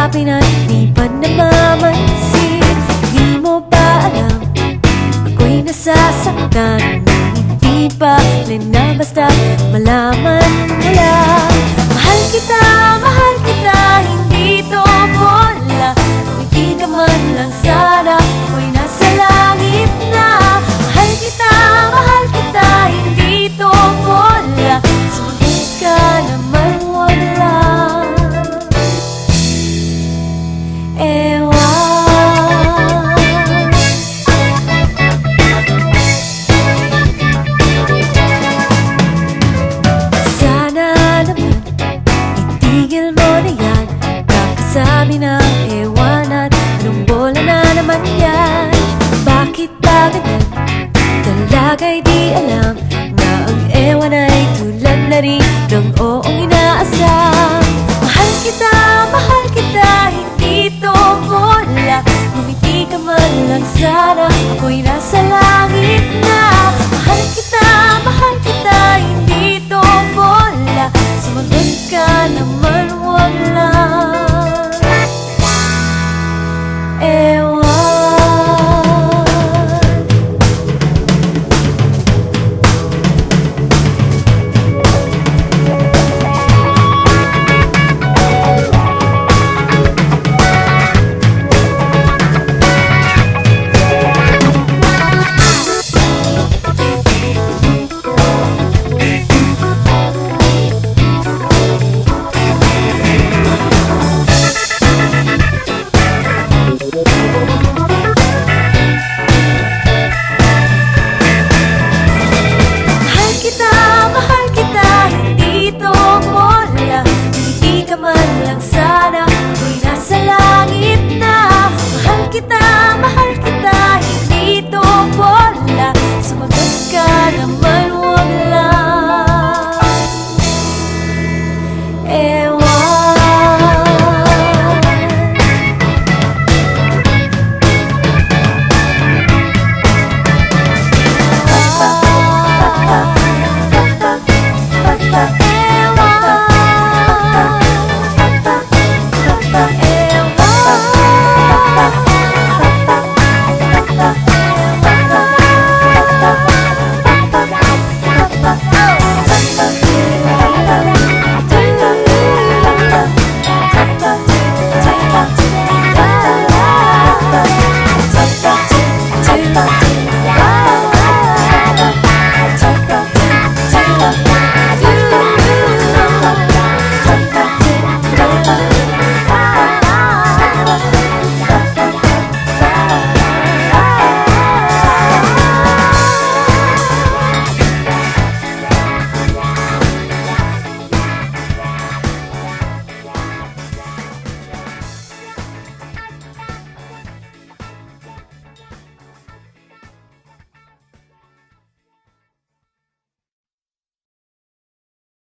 kausapin at di pa namamansin. Di mo ba alam, ako'y nasasaktan, hindi pa rin na basta malaman mo lang. Mahal kita, hindi to bola. Kung hindi ka man lang sana, ako'y nasa langit na. Mahal kita, hindi to bola. Sumagot ka naman, wala. Tigil mo na yan, kakasabi ng ewan at anong bola na naman yan. Bakit ba ganyan? Talaga'y di alam na ang ewan ay tulad na rin ng oong inaasam. Mahal kita, hindi to bola. Ngumiti ka man lang sana, ako'y nasa langit na. Mahal kita, hindi to bola. Sumagot ka naman, wala.